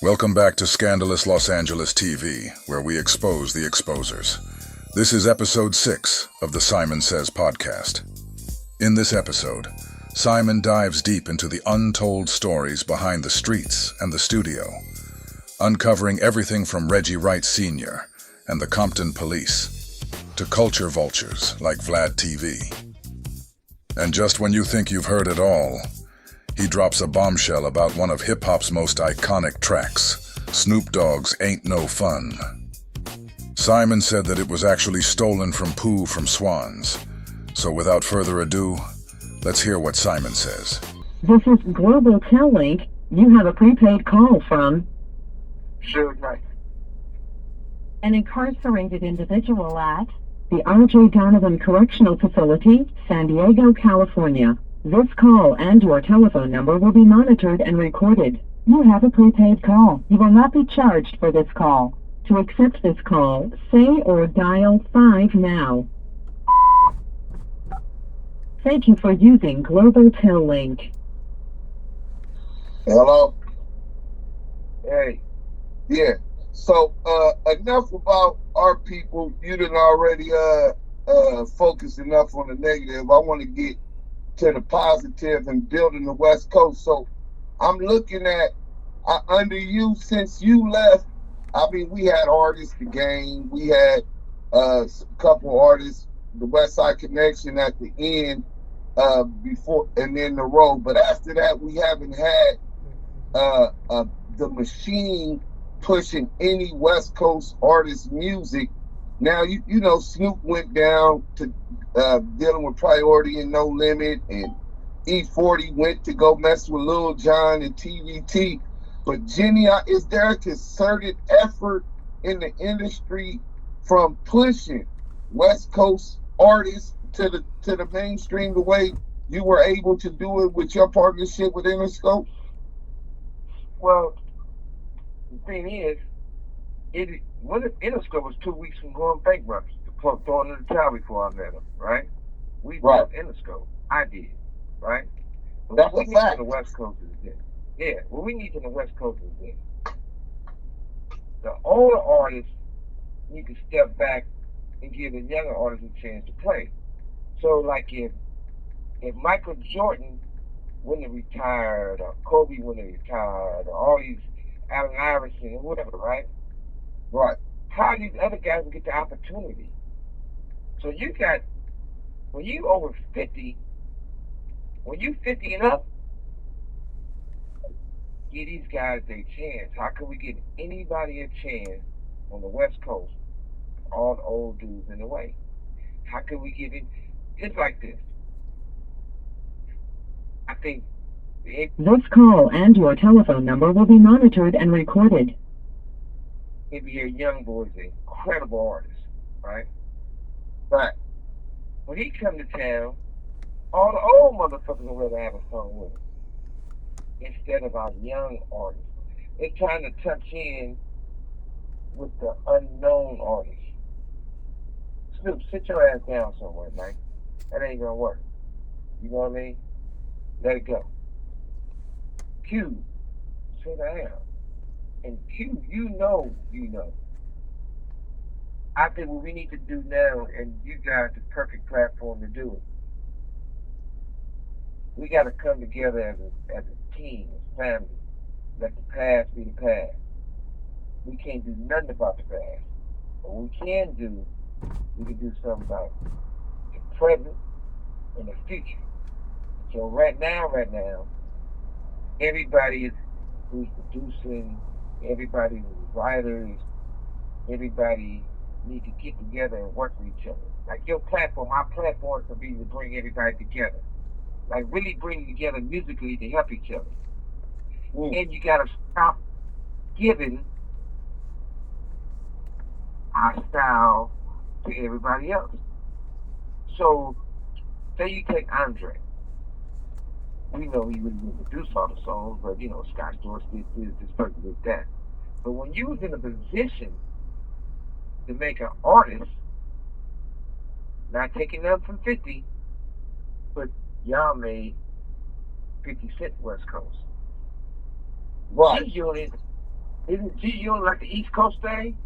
Welcome back to Scandalous Los Angeles TV, where we expose the exposers. This is episode 6 of the Simon Says podcast. In this episode, Simon dives deep into the untold stories behind the streets and the studio, uncovering everything from Reggie Wright Sr. and the Compton police to culture vultures like Vlad TV. And just when you think you've heard it all, he drops a bombshell about one of hip-hop's most iconic tracks, Snoop Dogg's Ain't No Fun. Simon said that it was actually stolen from poo from swans. So without further ado, let's hear what Simon says. This is Global Tellink. You have a prepaid call from Suge, Wright. an incarcerated individual at the R.J. Donovan Correctional Facility, San Diego, California. This call and your telephone number will be monitored and recorded. You have a prepaid call. You will not be charged for this call. To accept this call, say or dial 5 now. Thank you for using Global Tellink. Hello? Hey. Yeah. So, enough about our people. You done already focused enough on the negative. I want to get to the positive and building the West Coast. So I'm looking at under you since you left. I mean, we had artists, The Game. We had a couple artists, the West Side Connection at the end before, and then the road. But after that, we haven't had the machine pushing any West Coast artist music. Now, you know, Snoop went down to dealing with Priority and No Limit, and E40 went to go mess with Lil Jon and TVT. But Jenny, is there a concerted effort in the industry from pushing West Coast artists to the mainstream the way you were able to do it with your partnership with Interscope? Well, the thing is, Interscope was 2 weeks from going bankrupt, throwing in the towel before I met him, right? We Right. built Interscope. I did, right? But That's what a we need fact. from the West Coast is this. Yeah, what we need from the West Coast is this. The older artists need to step back and give the younger artists a chance to play. So, like if Michael Jordan wouldn't have retired, or Kobe wouldn't have retired, or all these Allen Iverson or whatever, right? Right. How these other guys will get the opportunity? So you got, when you over 50, when you 50 and up, give these guys a chance. How can we give anybody a chance on the West Coast? All the old dudes in the way. How can we give it? It's like this. I think This call and your telephone number will be monitored and recorded. if you hear Young Boy's an incredible artist, right? Right. When he come to town, all the old motherfuckers would rather have a song with him instead of our young artists. They're trying to touch in with the unknown artists. Snoop, sit your ass down somewhere, man. That ain't gonna work. You know what I mean? Let it go. Q, sit down. And Q, you know. I think what we need to do now, and you got the perfect platform to do it. We got to come together as a team, as family. Let the past be the past. We can't do nothing about the past. What we can do something about the present and the future. So right now, everybody who's producing, everybody who's writers, everybody need to get together and work with each other. Like your platform, my platform could be to bring everybody together. Like really bring together musically to help each other. And you gotta stop giving our style to everybody else. So say you take Andre. We know he really didn't produce all the songs, but you know, Scott Storch did this person did that. But when you was in a position to make an artist, not taking them from 50, but y'all made 50 Cent West Coast. Right. This unit Isn't G on like the East Coast thing?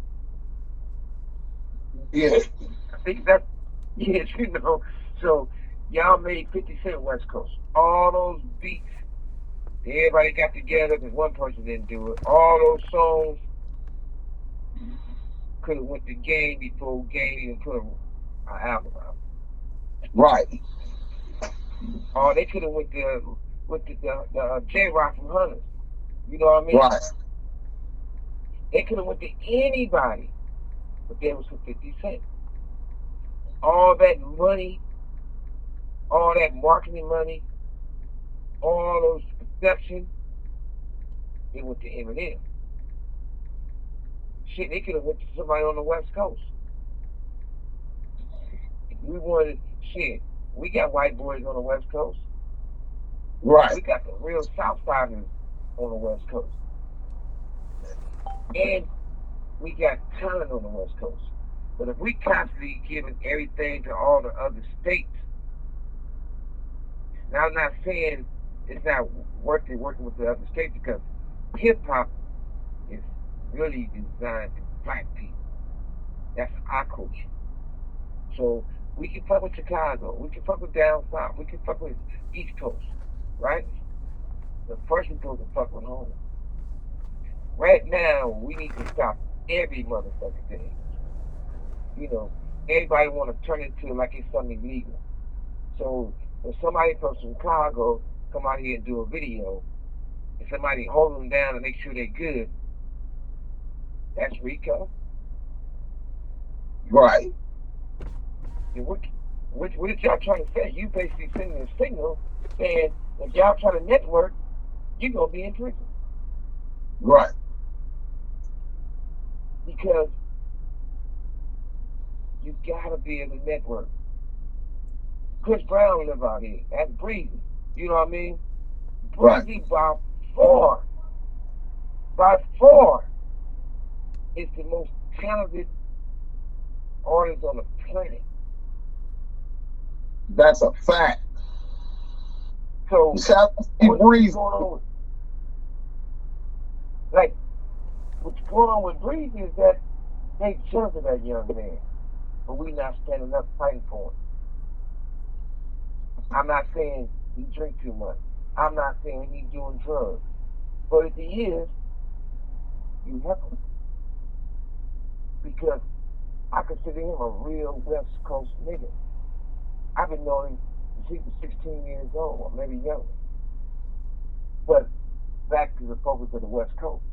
Yeah. I think that, yes, So y'all made 50 Cent West Coast. All those beats, everybody got together because one person didn't do it. All those songs could have went to Game before Game even put an album out. Right. Or they could have went to with the J Rock from Hunters. You know what I mean? Right. They could have went to anybody, but they was for 50 Cent. All that money, all that marketing money, all those perception, it went to Eminem. Shit, they could have went to somebody on the West Coast. We wanted shit. We got white boys on the West Coast. Right. We got the real Southsiders on the West Coast. And we got talent on the West Coast. But if we constantly giving everything to all the other states, now I'm not saying it's not working with the other states because hip hop is really designed for black people. That's our culture. So we can fuck with Chicago, we can fuck with down south, we can fuck with East Coast, right? But first we're supposed to fuck with home. Right now, we need to stop every motherfucking thing. You know, everybody want to turn it to like it's something illegal. So if somebody from Chicago come out here and do a video, and somebody hold them down and make sure they're good, that's Rico. Right. And what did y'all trying to say? You basically sending a signal saying if y'all try to network, you're gonna be in prison. Right. Because you gotta be able to network. Chris Brown live out here. That's Breezy. You know what I mean? Right. Breezy by far is the most talented artist on the planet. That's a fact. So Shout out to what's Breeze. going on with, like what's going on with Breezy is that they jealous of that young man, but we not standing up fighting for him. I'm not saying he drink too much. I'm not saying he's doing drugs. But if he is, you help him. Because I consider him a real West Coast nigga. I've been knowing him since he was 16 years old, or maybe younger. But back to the focus of the West Coast.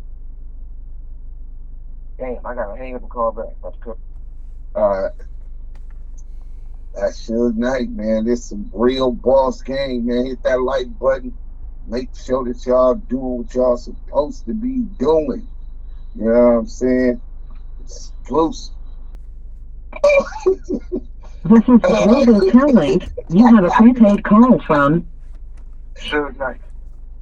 Damn, I gotta hang up and call back. That's cool. That's Suge Knight, man. This some real boss game, man. Hit that like button. Make sure that y'all doing what y'all supposed to be doing. You know what I'm saying? Exclusive. This is Global Telling. You have a prepaid call from Suge Knight.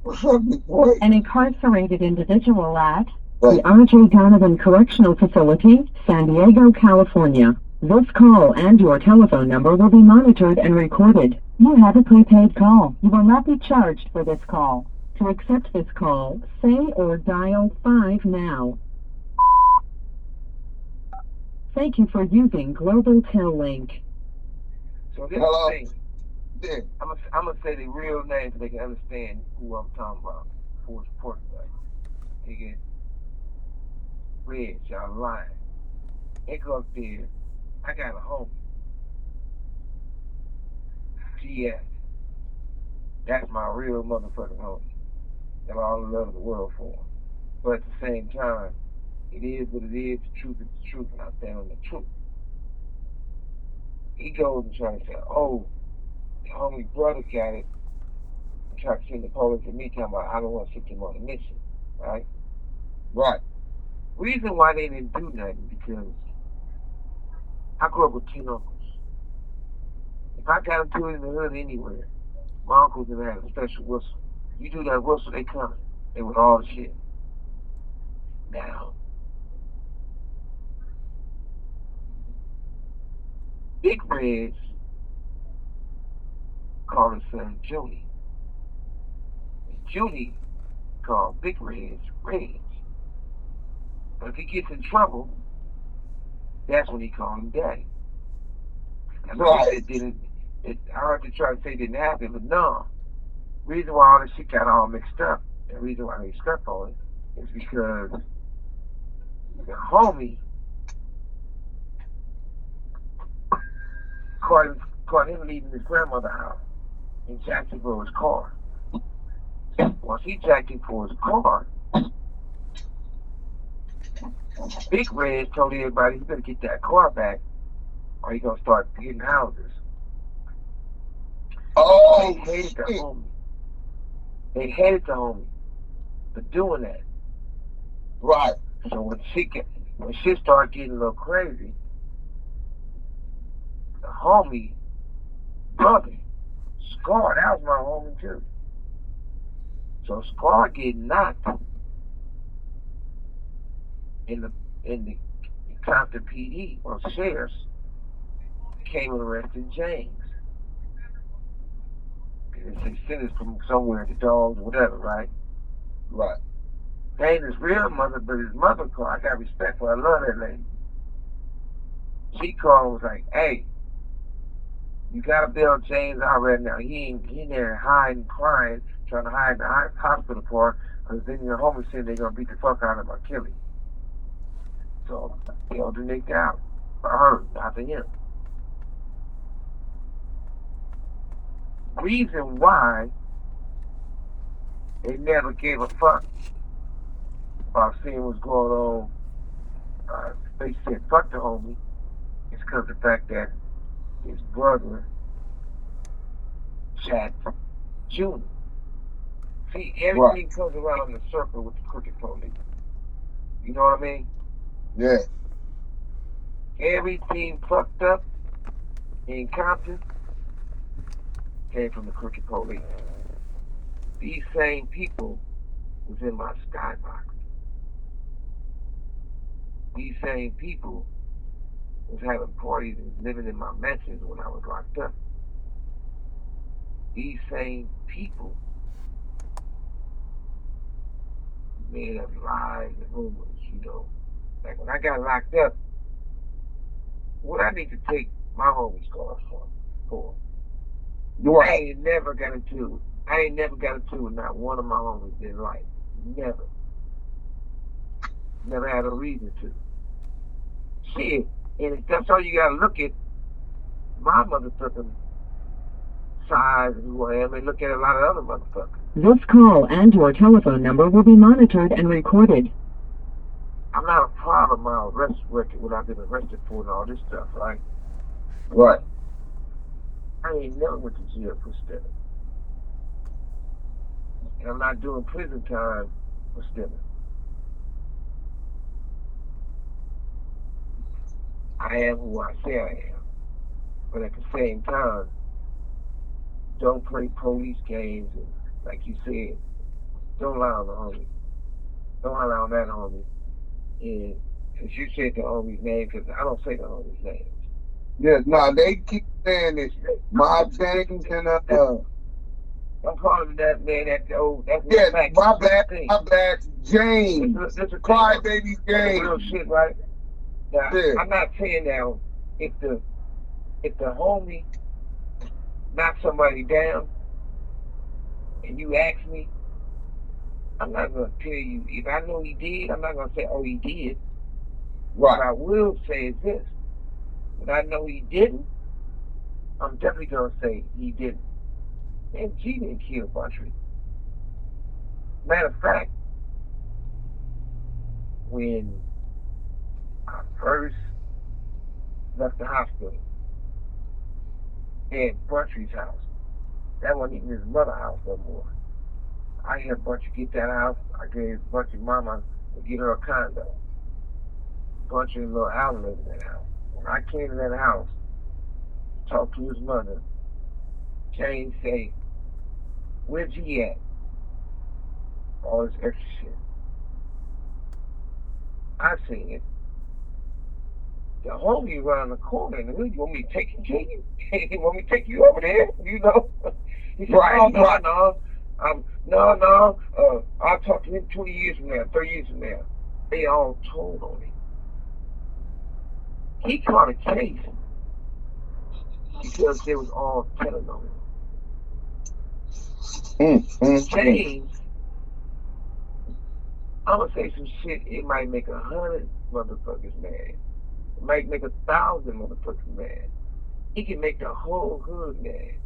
What's up, big boy? an incarcerated individual at Right. the R.J. Donovan Correctional Facility, San Diego, California. This call and your telephone number will be monitored and recorded. You have a prepaid call. You will not be charged for this call. To accept this call, say or dial 5 now. Thank you for using Global Tel Link. So this Hello. thing, Yeah. I'm gonna say the real name so they can understand who I'm talking about. Who it's important about. Nigga, Reg, y'all lying. They go up there. I got a homie. GS. That's my real motherfucking homie. Got all the love of the world for him. But at the same time, it is what it is. The truth is the truth, and I stand on the truth. He goes and tries to say, oh, the homie brother got it. And try to send the police to me talking about I don't want to sit him on a mission. Right? Right. Reason why they didn't do nothing because I grew up with 10 uncles. If I got into it in the hood anywhere, my uncles would have a special whistle. You do that whistle, they coming. They with all the shit. Now, Big Reds called his son Junie. And Junie called Big Reds Reds. But if he gets in trouble, that's when he called him daddy. And Right. I heard they try to say it didn't happen, but no. The reason why all this shit got all mixed up, and the reason why they stuck on it, is because the homie caught him leaving his grandmother's house and jacked him for his car. Once he jacked him for his car, Big Red told everybody he better get that car back or he gonna start getting houses. Oh, They hated the shit. homie. They hated the homie for doing that. Right. So when shit started getting a little crazy, the homie brother, Scar, that was my homie too. So Scar get knocked in the Compton PD or sheriffs came and arrested James. They sent us from somewhere, the dogs, whatever, right? Right. That ain't his real mother, but his mother called. I got respect for her. I love that lady. She called and was like, hey, you gotta bail James out right now. He there hiding, crying, trying to hide in the hospital part, because then your homie said they're gonna beat the fuck out of him or kill him. So bailed the nigga out. For her, not for him. Reason why they never gave a fuck about seeing what's going on. They said fuck the homie. It's because of the fact that his brother, Chad Jr. See, everything comes around in a circle with the crooked police. You know what I mean? Yeah. Everything fucked up in Compton came from the crooked police. These same people was in my skybox. These same people was having parties and living in my mansions when I was locked up. These same people made up lies and rumors, you know. Like when I got locked up, what I need to take my homies cars for? Right. I ain't never got into it with not one of my homies in life. Never. Never had a reason to. Shit. And if that's all you gotta look at, my motherfucking size and who I am, and look at a lot of other motherfuckers. This call and your telephone number will be monitored and recorded. I'm not a proud of my arrest record, what I've been arrested for and all this stuff, right? Right. I ain't never went to jail for stealing. And I'm not doing prison time for stealing. I am who I say I am. But at the same time, don't play police games and, like you said, don't lie on the homie. Don't lie on that homie. And since you said the homie's name, because I don't say the homie's name. Yeah, nah, they keep saying this. My James and I'm calling that man that's yeah, fact. my bad, James. This is Crybaby James. real shit, right? Now, Yeah. I'm not saying now if the homie knocks somebody down and you ask me, I'm not gonna tell you if I know he did. I'm not gonna say, oh, he did. What I Right. will say is this: if I know he didn't, I'm definitely gonna say he didn't. And G didn't kill Buntry. Matter of fact, when I first left the hospital at Buntry's house, that wasn't even his mother's house no more. I had Buntry get that house. I gave Buntry mama to get her a condo. Buntry and little Alan lived in that house. When I came to that house, talked to his mother, James say, where's he at? All this extra shit. I seen it. The homie around the corner, and you want me to take you to you? You want me to take you over there? You know? He said, Right, no, right. no. I'll talk to him 20 years from now, 30 years from now. They all told on him. He caught a case because they was all telling on him. James, I'm gonna say some shit. It might make 100 motherfuckers mad. It might make 1,000 motherfuckers mad. He can make the whole hood mad.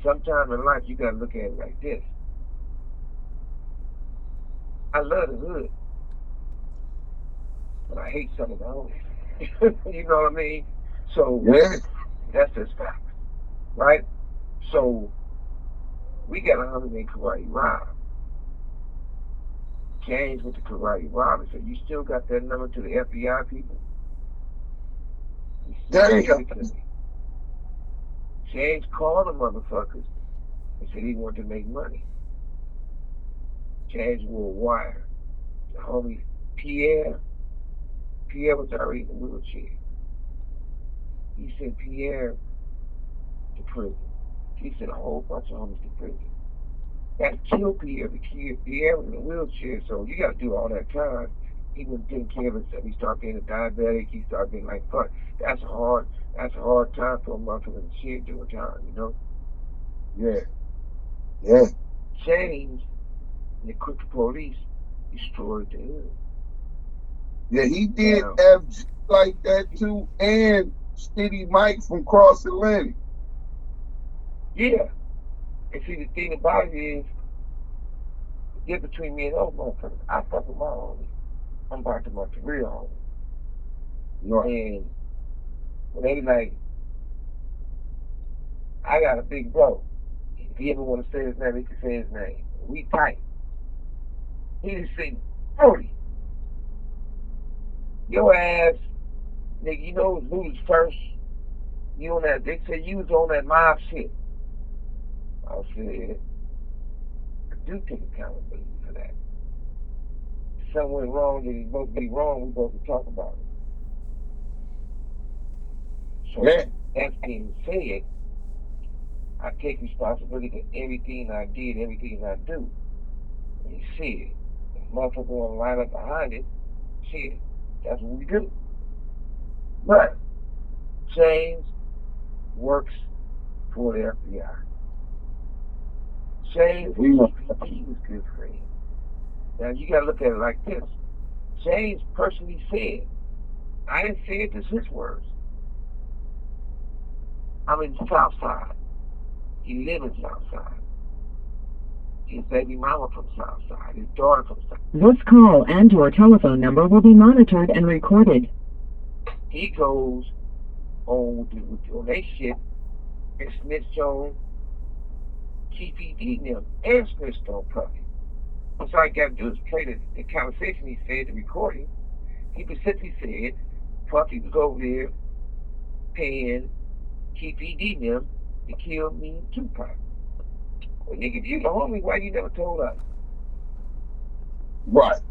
Sometime in life, you gotta look at it like this. I love the hood, but I hate some of the homies. You know what I mean? So that's just fact, right? So we got a homie named Karate Rob. James with the Karate Rob and said, "You still got that number to the FBI people?" Damn. James called the motherfuckers and said he wanted to make money. James wore a wire. The homie Pierre was already in the wheelchair. He sent Pierre to prison. He sent a whole bunch of homies to prison. Had to kill Pierre because Pierre was in a wheelchair, so you got to do all that time. He wasn't taking care of himself. He started being a diabetic. He started being like, fuck, that's a hard time for a motherfucker to shit during time, you know? Yeah. James and the crooked police destroyed the hood. Yeah, he did FG like that too, and Steady Mike from Cross Atlantic. Yeah. And see, the thing about it is, the difference between me and those motherfuckers, I fuck with my homies. I'm about to my real homies. Right. And when they like, I got a big bro. If he ever want to say his name, he can say his name. We tight. He just say, Brody, your ass, nigga, you know who's first? You on that, they say you was on that mob shit. I said, I do take accountability for that. If something went wrong that is supposed to be wrong, we're supposed to talk about it. So that being said, I take responsibility for everything I did, everything I do. And you see it. If motherfucker want to line up behind it, shit, that's what we do. But James works for the FBI. James he was good for him. Now you gotta look at it like this. James personally said, I didn't say it, this is his words. I'm in the South Side. He lives in South Side. His baby mama from South Side. His daughter from South Side. This call and your telephone number will be monitored and recorded. He goes on that shit and snitched on TPD them and snitched on Puffy. So all I got to do is play the conversation he said, the recording. He specifically said Puffy was over there paying TPD them to kill me and Tupac. Well, nigga, if you the homie, why you never told us? Right.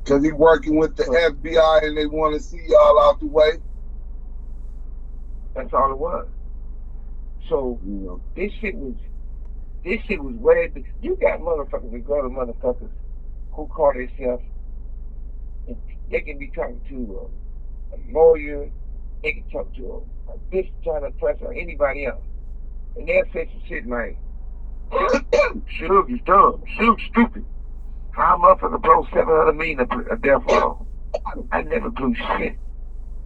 Because he working with the FBI and they want to see y'all out the way. That's all it was. So this shit was way. You got motherfuckers that go to motherfuckers who call themselves, and they can be talking to a lawyer, they can talk to a bitch trying to press or anybody else, and they'll say some shit like, Suge is dumb, Suge stupid. How motherfucker blow $700 million a death row? I never blew shit.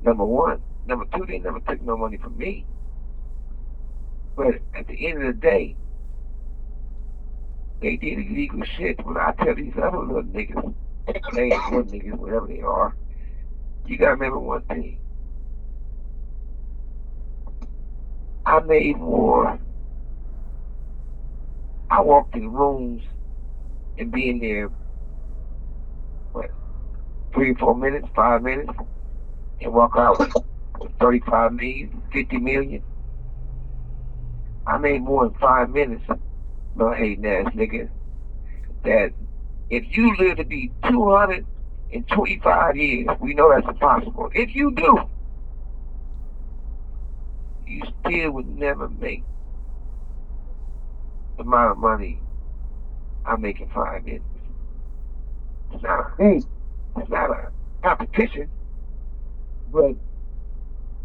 Number one. Number two, they never took no money from me. But at the end of the day, they did illegal shit. When I tell these other little niggas, little niggas, whatever they are, you gotta remember one thing. I made more. I walked in rooms and be in there, 3 or 4 minutes, 5 minutes, and walk out with 35 million, 50 million. I made more in 5 minutes, no hating ass nigga, that if you live to be 225 years, we know that's impossible. If you do, you still would never make the amount of money I make in 5 minutes. It's not a competition, but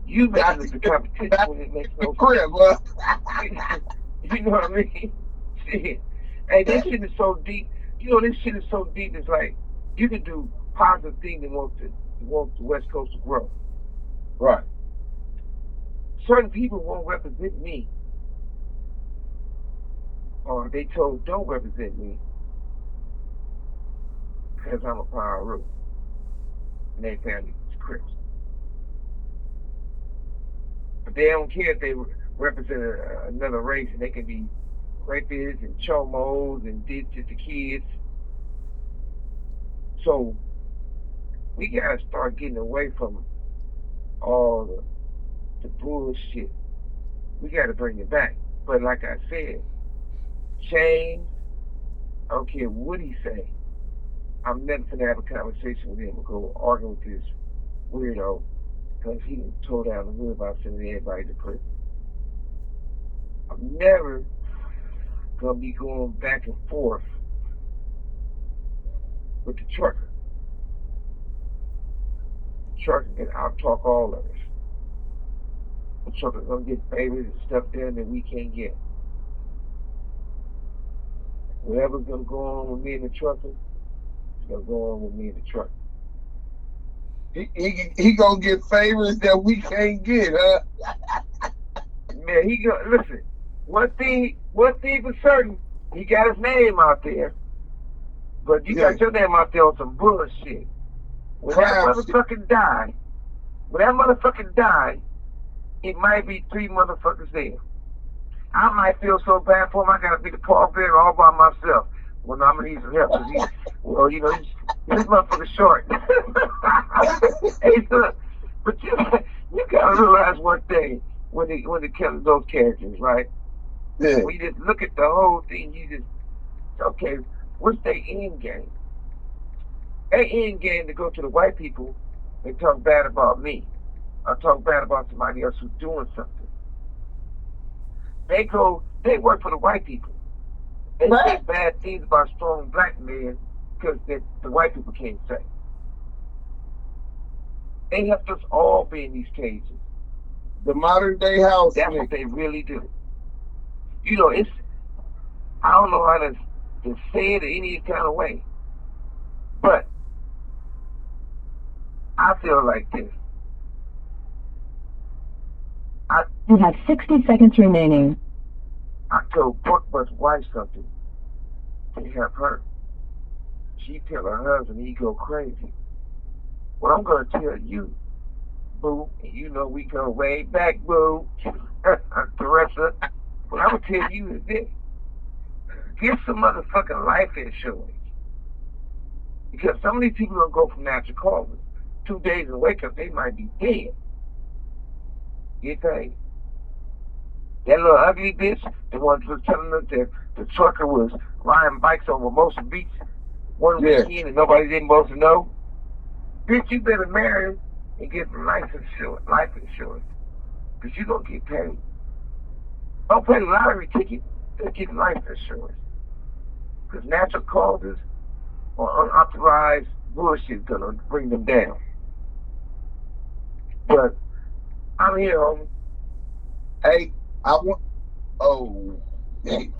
you making it the competition when it makes no sense. You know what I mean? Shit. Hey, this shit is so deep. You know, this shit is so deep. It's like you can do positive things that want the West Coast to grow. Right. Certain people won't represent me, or they told don't represent me because I'm a power root and they family is Crips. But they don't care if they represent another race, and they can be rapists and chomos and did to the kids. So we gotta start getting away from all the bullshit. We gotta bring it back. But like I said, James, I don't care what he say, I'm never gonna have a conversation with him or go argue with this weirdo because he tore down the hood about sending everybody to prison. I'm never gonna be going back and forth with the trucker. The trucker can out-talk all of us. The trucker's gonna get favors and stuff there that we can't get. Whatever's gonna go on with me and the trucker, it's gonna go on with me and the trucker. He gonna get favors that we can't get, huh? Man, he go listen. One thing for certain, he got his name out there, but you got your name out there on some bullshit. When that motherfucker died, it might be 3 motherfuckers there. I might feel so bad for him, I gotta be the pallbearer all by myself. Well, I'm gonna need some help, cause this motherfucker's short. Hey, son, but you gotta realize one thing when they kill those characters, right? Yeah. When you just look at the whole thing, you just okay, what's their end game? Their end game to go to the white people and talk bad about me. Or talk bad about somebody else who's doing something. They work for the white people. They say bad things about strong black men because the white people can't say. They left us all be in these cages. The modern day house. That's what they really do. You know, I don't know how to say it in any kind of way. But I feel like this. You have 60 seconds remaining. I told Buckbust's wife something to help her. She tell her husband he go crazy. Well, I'm gonna tell you, boo, and you know we go way back, boo, Teresa. What I'm gonna tell you is this: get some motherfucking life insurance, because some of these people don't go from natural causes. 2 days and wake up, they might be dead. You think? That little ugly bitch, the one who was telling us that the trucker was riding bikes over Motion Beach one weekend and nobody didn't supposed to know. Bitch, you better marry him and get some life insurance. Because you're going to get paid. Don't pay the lottery ticket, just get life insurance. Because natural causes or unauthorized bullshit is going to bring them down. But I'm here, homie. Hey, I want. Oh, hey.